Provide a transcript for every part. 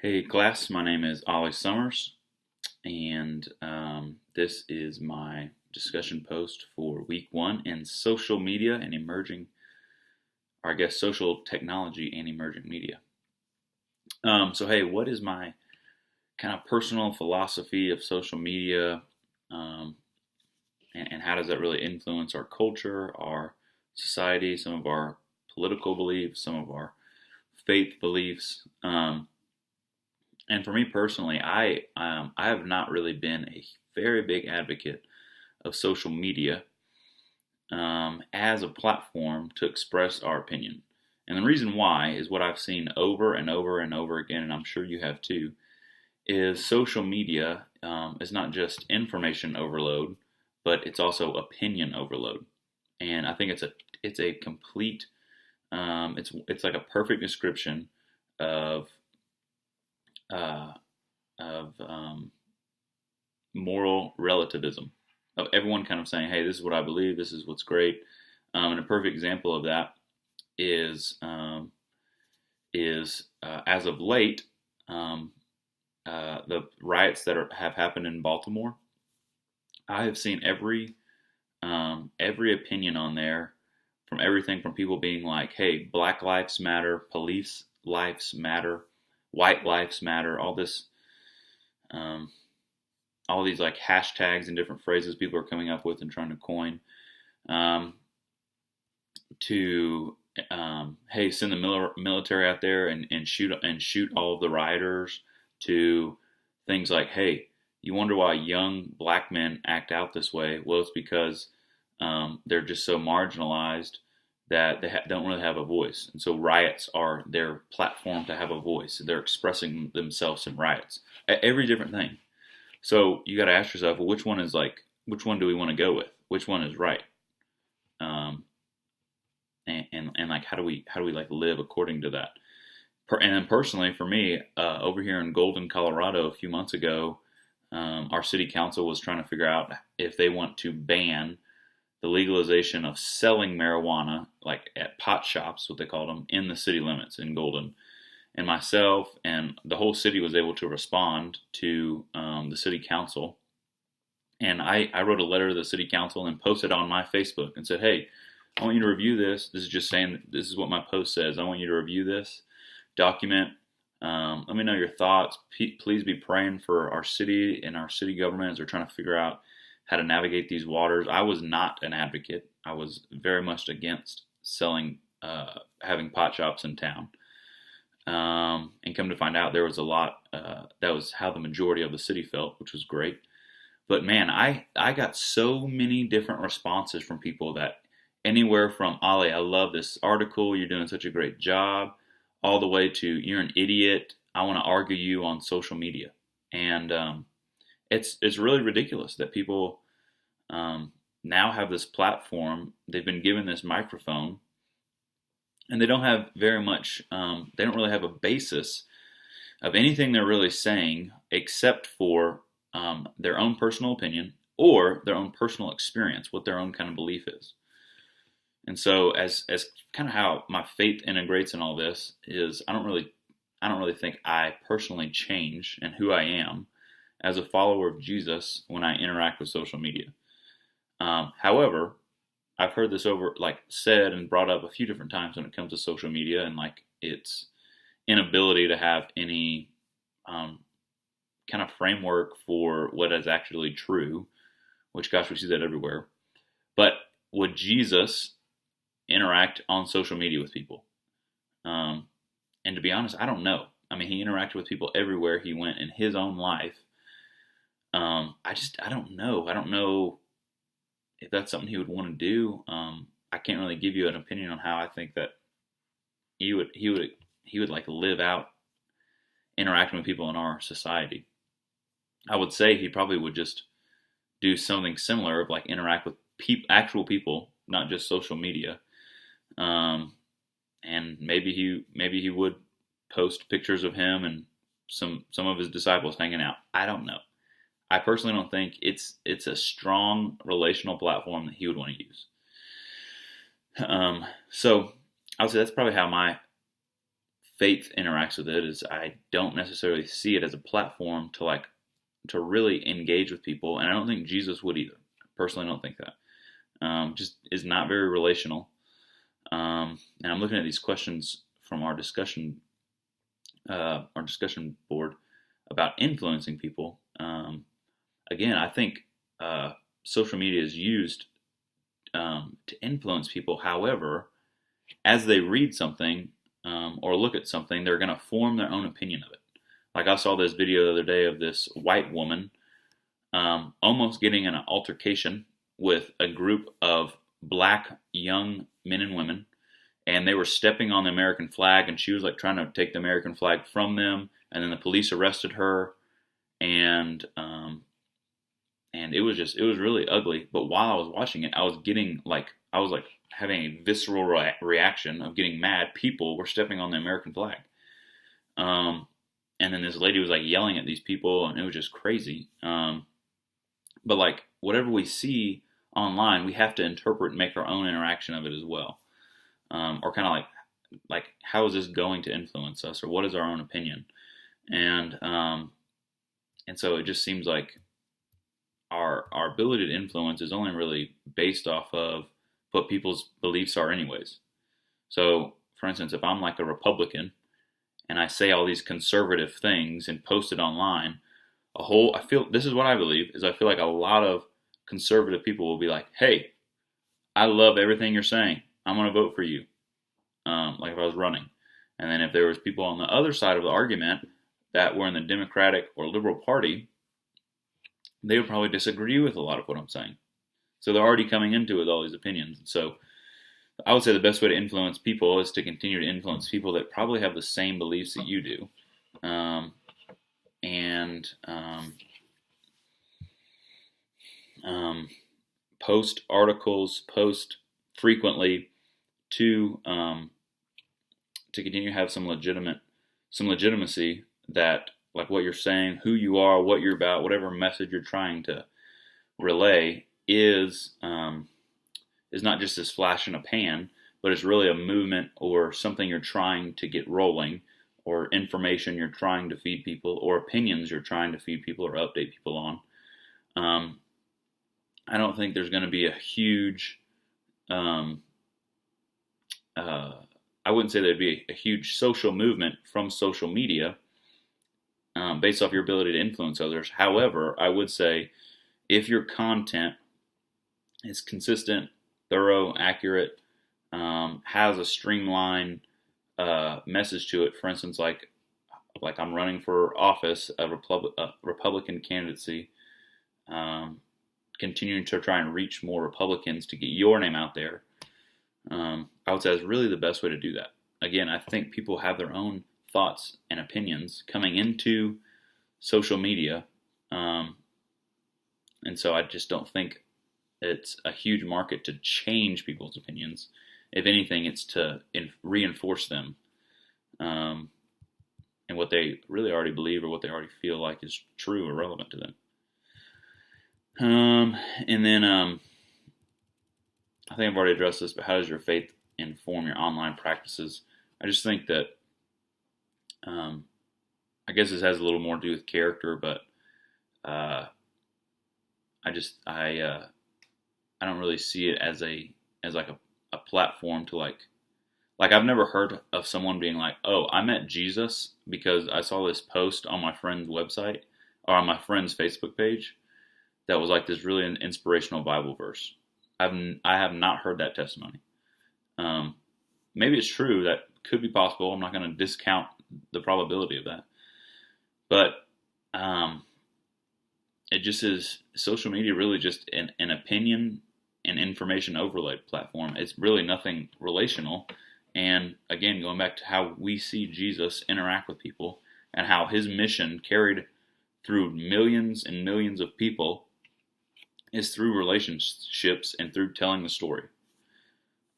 Hey class, my name is Ollie Summers, and this is my discussion post for week one in social media and emerging, or I guess social technology and emerging media. Hey, what is my kind of personal philosophy of social media, um, and how does that really influence our culture, our society, some of our political beliefs, some of our faith beliefs? And for me personally, I have not really been a very big advocate of social media as a platform to express our opinion. And the reason why is what I've seen over and over and over again, and I'm sure you have too, is social media is not just information overload, but it's also opinion overload. And I think it's a complete it's like a perfect description of uh, of moral relativism, of everyone kind of saying, "Hey, this is what I believe. This is what's great." And a perfect example of that is as of late, um, the riots that have happened in Baltimore. I have seen every opinion on there, from everything from people being like, "Hey, Black Lives Matter," "Police Lives Matter," "White Lives Matter," um, all these like hashtags and different phrases people are coming up with and trying to coin, um, to hey, send the military out there and shoot all of the rioters, to things like, hey, you wonder why young black men act out this way? Well, it's because they're just so marginalized that they don't really have a voice, and so riots are their platform to have a voice. They're expressing themselves in riots. Every different thing. So you got to ask yourself, well, which one do we want to go with? Which one is right? Um, and like, how do we like live according to that? And then personally, for me, over here in Golden, Colorado, a few months ago, our city council was trying to figure out if they want to ban the legalization of selling marijuana, like at pot shops, what they called them, in the city limits in Golden. And myself and the whole city was able to respond to the city council. And I wrote a letter to the city council and posted on my Facebook and said, hey, I want you to review this. This is just saying, this is what my post says. I want you to review this document. Let me know your thoughts. Please be praying for our city and our city government as they're trying to figure out how to navigate these waters. I was not an advocate. I was very much against selling, having pot shops in town. And come to find out, there was a lot. That was how the majority of the city felt, which was great. But man, I got so many different responses from people, that anywhere from, Ollie, I love this article, you're doing such a great job, all the way to, you're an idiot, I want to argue you on social media. And it's really ridiculous that people now have this platform. They've been given this microphone, and they don't have very much. They don't really have a basis of anything they're really saying, except for their own personal opinion or their own personal experience, what their own kind of belief is. And so, as kind of how my faith integrates in all this is, I don't really think I personally change in who I am as a follower of Jesus when I interact with social media. However, I've heard this said and brought up a few different times when it comes to social media, and like its inability to have any kind of framework for what is actually true, which, gosh, we see that everywhere. But would Jesus interact on social media with people? And to be honest, I don't know. I mean, he interacted with people everywhere he went in his own life. I don't know. I don't know if that's something he would want to do. I can't really give you an opinion on how I think that he would like live out interacting with people in our society. I would say he probably would just do something similar, of like interact with actual people, not just social media. And maybe he would post pictures of him and some of his disciples hanging out. I don't know. I personally don't think it's a strong relational platform that he would want to use. So I would say that's probably how my faith interacts with it is I don't necessarily see it as a platform to really engage with people, and I don't think Jesus would either. Personally, I don't think that. Just is not very relational. And I'm looking at these questions from our discussion board about influencing people. Again, I think social media is used to influence people. However, as they read something or look at something, they're going to form their own opinion of it. Like I saw this video the other day of this white woman almost getting in an altercation with a group of black young men and women, and they were stepping on the American flag, and she was like trying to take the American flag from them, and then the police arrested her, and it was really ugly. But while I was watching it, I was having a visceral reaction of getting mad. People were stepping on the American flag. And then this lady was like yelling at these people, and it was just crazy. But like whatever we see online, we have to interpret and make our own interaction of it as well. Or kind of like how is this going to influence us, or what is our own opinion? And so it just seems like our ability to influence is only really based off of what people's beliefs are anyways. So for instance, if I'm like a Republican and I say all these conservative things and post it online, I feel this is what I believe is I feel like a lot of conservative people will be like, hey, I love everything you're saying. I'm going to vote for you. Like if I was running. And then if there was people on the other side of the argument that were in the Democratic or Liberal Party, they would probably disagree with a lot of what I'm saying. So they're already coming into it with all these opinions. So I would say the best way to influence people is to continue to influence people that probably have the same beliefs that you do. Post articles, post frequently to continue to have some legitimacy that like what you're saying, who you are, what you're about, whatever message you're trying to relay is not just this flash in a pan, but it's really a movement or something you're trying to get rolling, or information you're trying to feed people, or opinions you're trying to feed people or update people on. I don't think there's going to be a huge, I wouldn't say there'd be a huge social movement from social media based off your ability to influence others. However, I would say if your content is consistent, thorough, accurate, has a streamlined message to it. For instance, like I'm running for office, a Republican candidacy, continuing to try and reach more Republicans to get your name out there. I would say that's really the best way to do that. Again, I think people have their own thoughts and opinions coming into social media, and so I just don't think it's a huge market to change people's opinions. If anything, it's to reinforce them and what they really already believe or what they already feel like is true or relevant to them. And then I think I've already addressed this, but how does your faith inform your online practices? I just think that I guess this has a little more to do with character, but I don't really see it as like a platform to like I've never heard of someone being like, oh, I met Jesus because I saw this post on my friend's website or on my friend's Facebook page that was like this really inspirational Bible verse. I have not heard that testimony. Maybe it's true. That could be possible. I'm not going to discount the probability of that. But it just is social media really just an opinion and information overlay platform. It's really nothing relational. And again, going back to how we see Jesus interact with people and how his mission carried through millions and millions of people is through relationships and through telling the story.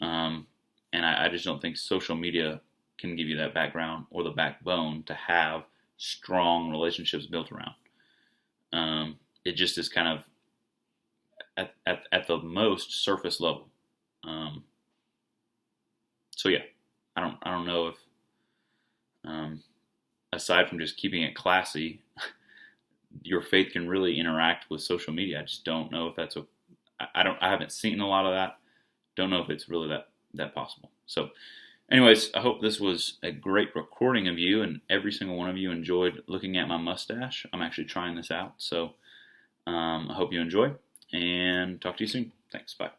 And I just don't think social media can give you that background or the backbone to have strong relationships built around. It just is kind of at the most surface level. So yeah, I don't know aside from just keeping it classy, your faith can really interact with social media. I just don't know if that's I haven't seen a lot of that. Don't know if it's really that possible. So anyways, I hope this was a great recording of you, and every single one of you enjoyed looking at my mustache. I'm actually trying this out, so I hope you enjoy, and talk to you soon. Thanks, bye.